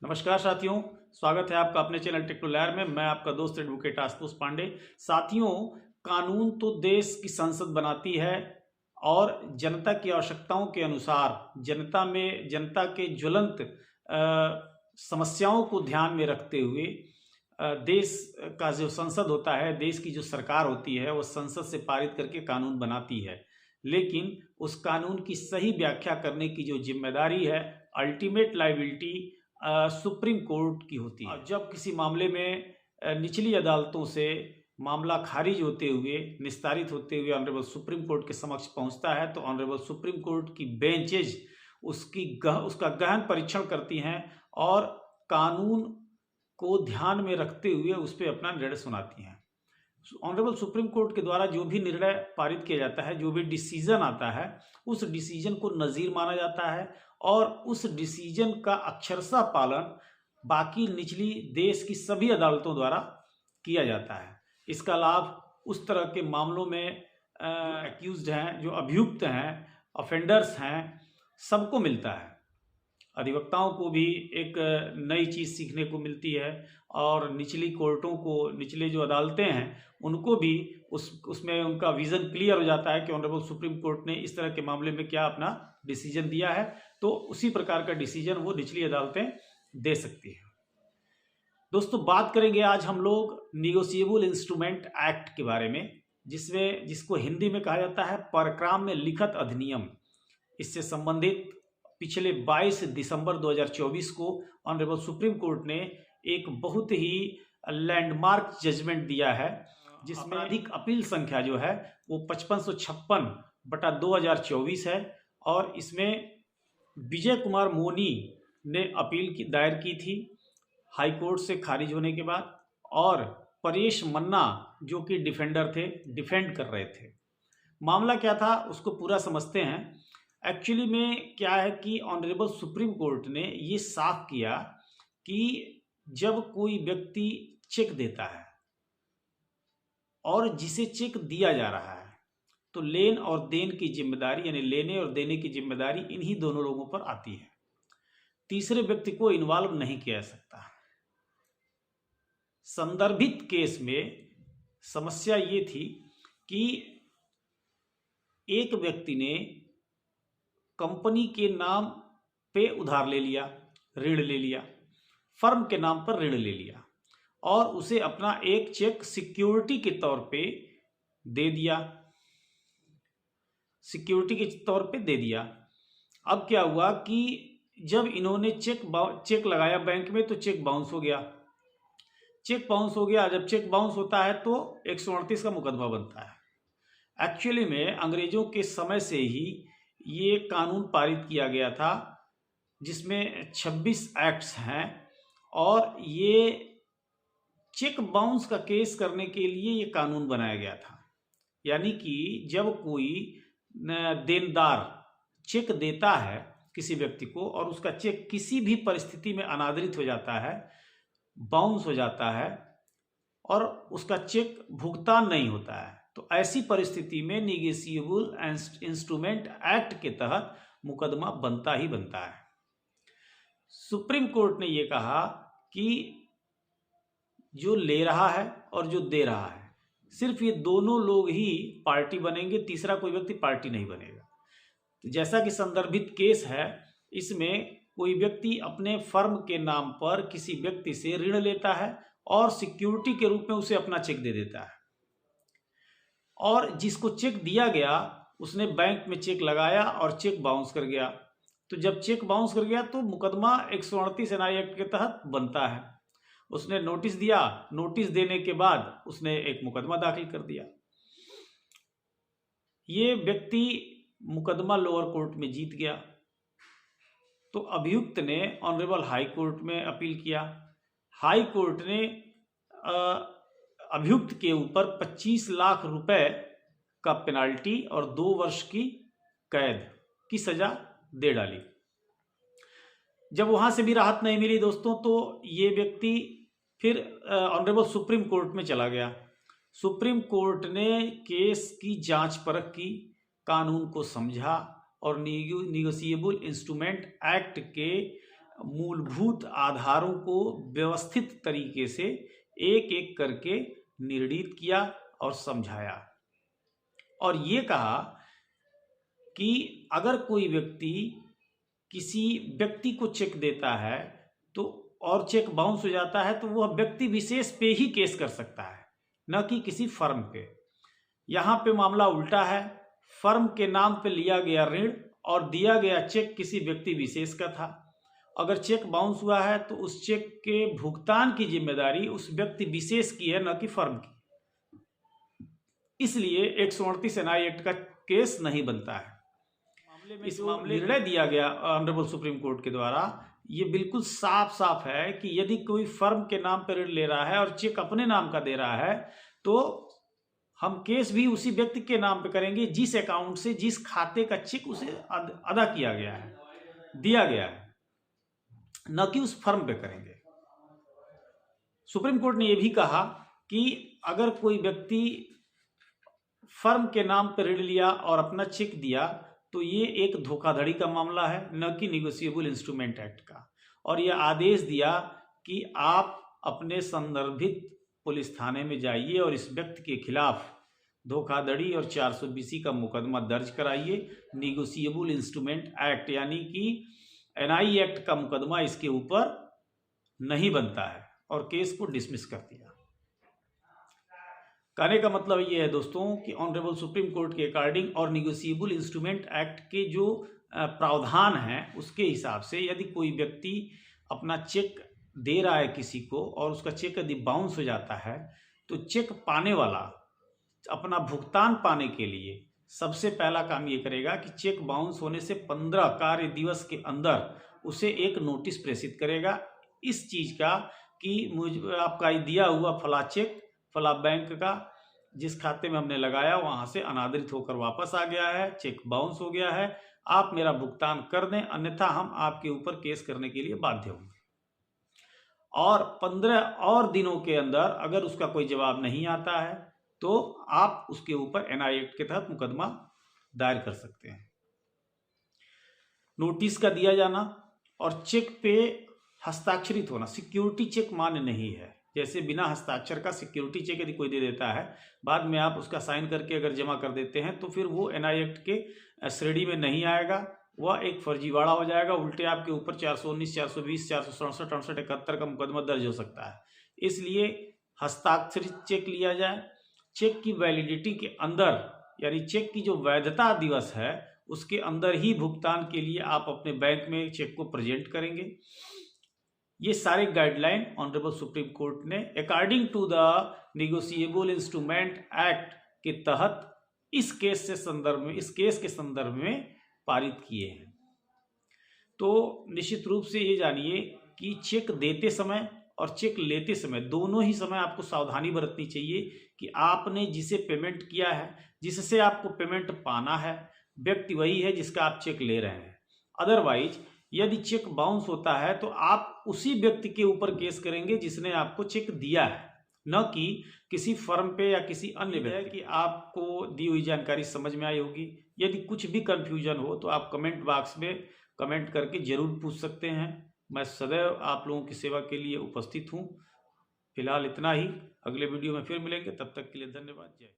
नमस्कार साथियों, स्वागत है आपका अपने चैनल टेक टू लर्न में। मैं आपका दोस्त एडवोकेट आशुतोष पांडे। साथियों, कानून तो देश की संसद बनाती है और जनता की आवश्यकताओं के अनुसार जनता के ज्वलंत समस्याओं को ध्यान में रखते हुए देश का जो संसद होता है, देश की जो सरकार होती है, वो संसद से पारित करके कानून बनाती है। लेकिन उस कानून की सही व्याख्या करने की जो जिम्मेदारी है, अल्टीमेट लायबिलिटी सुप्रीम कोर्ट की होती है। जब किसी मामले में निचली अदालतों से मामला खारिज होते हुए, निस्तारित होते हुए ऑनरेबल सुप्रीम कोर्ट के समक्ष पहुंचता है, तो ऑनरेबल सुप्रीम कोर्ट की बेंचेज उसका गहन परीक्षण करती हैं और कानून को ध्यान में रखते हुए उस पर अपना निर्णय सुनाती हैं। ऑनरेबल सुप्रीम कोर्ट के द्वारा जो भी निर्णय पारित किया जाता है, जो भी डिसीजन आता है, उस डिसीजन को नज़ीर माना जाता है और उस डिसीजन का अक्षरशः पालन बाकी निचली देश की सभी अदालतों द्वारा किया जाता है। इसका लाभ उस तरह के मामलों में एक्यूज्ड हैं, जो अभियुक्त हैं, ऑफेंडर्स हैं, सबको मिलता है। अधिवक्ताओं को भी एक नई चीज़ सीखने को मिलती है और निचली कोर्टों को, निचले जो अदालतें हैं, उनको भी उसमें उनका विज़न क्लियर हो जाता है कि ऑनरेबल सुप्रीम कोर्ट ने इस तरह के मामले में क्या अपना डिसीजन दिया है, तो उसी प्रकार का डिसीजन वो निचली अदालतें दे सकती हैं। दोस्तों, बात करेंगे आज हम लोग निगोशिएबल इंस्ट्रूमेंट एक्ट के बारे में, जिसको हिंदी में कहा जाता है परक्राम में लिखित अधिनियम। इससे संबंधित पिछले 22 दिसंबर 2024 को ऑनरेबल सुप्रीम कोर्ट ने एक बहुत ही लैंडमार्क जजमेंट दिया है, जिसमें अधिक अपील संख्या जो है वो 5556/2024 है और इसमें विजय कुमार मोनी ने अपील दायर की थी हाई कोर्ट से खारिज होने के बाद, और परेश मन्ना जो कि डिफेंडर थे, डिफेंड कर रहे थे। मामला क्या था उसको पूरा समझते हैं। एक्चुअली में क्या है कि ऑनरेबल सुप्रीम कोर्ट ने ये साफ किया कि जब कोई व्यक्ति चेक देता है और जिसे चेक दिया जा रहा है, तो लेन और देन की जिम्मेदारी, यानी लेने और देने की जिम्मेदारी इन्हीं दोनों लोगों पर आती है। तीसरे व्यक्ति को इन्वॉल्व नहीं किया जा सकता। संदर्भित केस में समस्या ये थी कि एक व्यक्ति ने कंपनी के नाम पे उधार ले लिया, ऋण ले लिया, फर्म के नाम पर ऋण ले लिया और उसे अपना एक चेक सिक्योरिटी के तौर पे दे दिया, सिक्योरिटी के तौर पे दे दिया। अब क्या हुआ कि जब इन्होंने चेक लगाया बैंक में, तो चेक बाउंस हो गया। चेक बाउंस हो गया। जब चेक बाउंस होता है तो 138 का मुकदमा बनता है। एक्चुअली में अंग्रेजों के समय से ही ये कानून पारित किया गया था, जिसमें 26 एक्ट्स हैं और ये चेक बाउंस का केस करने के लिए ये कानून बनाया गया था। यानी कि जब कोई देनदार चेक देता है किसी व्यक्ति को और उसका चेक किसी भी परिस्थिति में अनादरित हो जाता है, बाउंस हो जाता है और उसका चेक भुगतान नहीं होता है, तो ऐसी परिस्थिति में निगोशिएबल इंस्ट्रूमेंट एक्ट के तहत मुकदमा बनता ही बनता है। सुप्रीम कोर्ट ने यह कहा कि जो ले रहा है और जो दे रहा है, सिर्फ ये दोनों लोग ही पार्टी बनेंगे, तीसरा कोई व्यक्ति पार्टी नहीं बनेगा। तो जैसा कि संदर्भित केस है, इसमें कोई व्यक्ति अपने फर्म के नाम पर किसी व्यक्ति से ऋण लेता है और सिक्योरिटी के रूप में उसे अपना चेक दे देता है, और जिसको चेक दिया गया उसने बैंक में चेक लगाया और चेक बाउंस कर गया। तो जब चेक बाउंस कर गया तो मुकदमा 138 एनआई एक्ट के तहत बनता है। उसने नोटिस दिया, नोटिस देने के बाद उसने एक मुकदमा दाखिल कर दिया। ये व्यक्ति मुकदमा लोअर कोर्ट में जीत गया, तो अभियुक्त ने ऑनरेबल हाई कोर्ट में अपील किया। हाई कोर्ट ने अभियुक्त के ऊपर 25 लाख रुपए का पेनाल्टी और 2 वर्ष की कैद की सजा दे डाली। जब वहां से भी राहत नहीं मिली दोस्तों, तो ये व्यक्ति फिर ऑनरेबल सुप्रीम कोर्ट में चला गया। सुप्रीम कोर्ट ने केस की जांच परख की, कानून को समझा और निगोशिएबल इंस्ट्रूमेंट एक्ट के मूलभूत आधारों को व्यवस्थित तरीके से एक एक करके निर्णित किया और समझाया, और ये कहा कि अगर कोई व्यक्ति किसी व्यक्ति को चेक देता है तो और चेक बाउंस हो जाता है तो वह व्यक्ति विशेष पे ही केस कर सकता है, न कि किसी फर्म पे। यहाँ पे मामला उल्टा है, फर्म के नाम पे लिया गया ऋण और दिया गया चेक किसी व्यक्ति विशेष का था। अगर चेक बाउंस हुआ है तो उस चेक के भुगतान की जिम्मेदारी उस व्यक्ति विशेष की है, न कि फर्म की। इसलिए 138 एनआई एक्ट का केस नहीं बनता है। इस मामले में निर्णय दिया गया ऑनरेबल सुप्रीम कोर्ट के द्वारा, ये बिल्कुल साफ साफ है कि यदि कोई फर्म के नाम पर ऋण ले रहा है और चेक अपने नाम का दे रहा है तो हम केस भी उसी व्यक्ति के नाम पे करेंगे जिस अकाउंट से, जिस खाते का चेक उसे अदा किया गया है, दिया गया है, न कि उस फर्म पे करेंगे। सुप्रीम कोर्ट ने यह भी कहा कि अगर कोई व्यक्ति फर्म के नाम पर ऋण लिया और अपना चेक दिया तो ये एक धोखाधड़ी का मामला है, न कि निगोशिएबल इंस्ट्रूमेंट एक्ट का। और यह आदेश दिया कि आप अपने संदर्भित पुलिस थाने में जाइए और इस व्यक्ति के खिलाफ धोखाधड़ी और 420 का मुकदमा दर्ज कराइए। निगोशिएबल इंस्ट्रूमेंट एक्ट यानी कि एनआई एक्ट का मुकदमा इसके ऊपर नहीं बनता है, और केस को डिसमिस कर दिया। कहने का मतलब ये है दोस्तों कि ऑनरेबल सुप्रीम कोर्ट के अकॉर्डिंग और निगोशिएबल इंस्ट्रूमेंट एक्ट के जो प्रावधान हैं उसके हिसाब से यदि कोई व्यक्ति अपना चेक दे रहा है किसी को और उसका चेक यदि बाउंस हो जाता है तो चेक पाने वाला अपना भुगतान पाने के लिए सबसे पहला काम ये करेगा कि चेक बाउंस होने से 15 कार्य दिवस के अंदर उसे एक नोटिस प्रेषित करेगा इस चीज का कि मुझे आपका दिया हुआ फला चेक फला बैंक का जिस खाते में हमने लगाया वहां से अनादरित होकर वापस आ गया है, चेक बाउंस हो गया है, आप मेरा भुगतान कर दें, अन्यथा हम आपके ऊपर केस करने के लिए बाध्य होंगे। और 15 और दिनों के अंदर अगर उसका कोई जवाब नहीं आता है तो आप उसके ऊपर एनआई एक्ट के तहत मुकदमा दायर कर सकते हैं। नोटिस का दिया जाना और चेक पे हस्ताक्षरित होना, सिक्योरिटी चेक मान्य नहीं है। जैसे बिना हस्ताक्षर का सिक्योरिटी चेक यदि कोई दे देता है, बाद में आप उसका साइन करके अगर जमा कर देते हैं तो फिर वो एनआई एक्ट के श्रेणी में नहीं आएगा, वह एक फर्जीवाड़ा हो जाएगा। उल्टे आपके ऊपर 419, 420, 467, 68, 71 का मुकदमा दर्ज हो सकता है। इसलिए हस्ताक्षरित चेक लिया जाए। चेक की वैलिडिटी के अंदर यानी चेक की जो वैधता दिवस है उसके अंदर ही भुगतान के लिए आप अपने बैंक में चेक को प्रेजेंट करेंगे। ये सारे गाइडलाइन ऑनरेबल सुप्रीम कोर्ट ने according to the negotiable instrument act के तहत इस केस के संदर्भ में पारित किए हैं। तो निश्चित रूप से ये जानिए कि चेक देते समय और चेक लेते समय दोनों ही समय आपको सावधानी बरतनी चाहिए कि आपने जिसे पेमेंट किया है, जिससे आपको पेमेंट पाना है, व्यक्ति वही है जिसका आप चेक ले रहे हैं। अदरवाइज यदि चेक बाउंस होता है तो आप उसी व्यक्ति के ऊपर केस करेंगे जिसने आपको चेक दिया है, न कि किसी फर्म पे या किसी अन्य व्यक्ति। कि आपको दी हुई जानकारी समझ में आई होगी। यदि कुछ भी कंफ्यूजन हो तो आप कमेंट बॉक्स में कमेंट करके जरूर पूछ सकते हैं। मैं सदैव आप लोगों की सेवा के लिए उपस्थित हूँ। फिलहाल इतना ही, अगले वीडियो में फिर मिलेंगे, तब तक के लिए धन्यवाद। जय।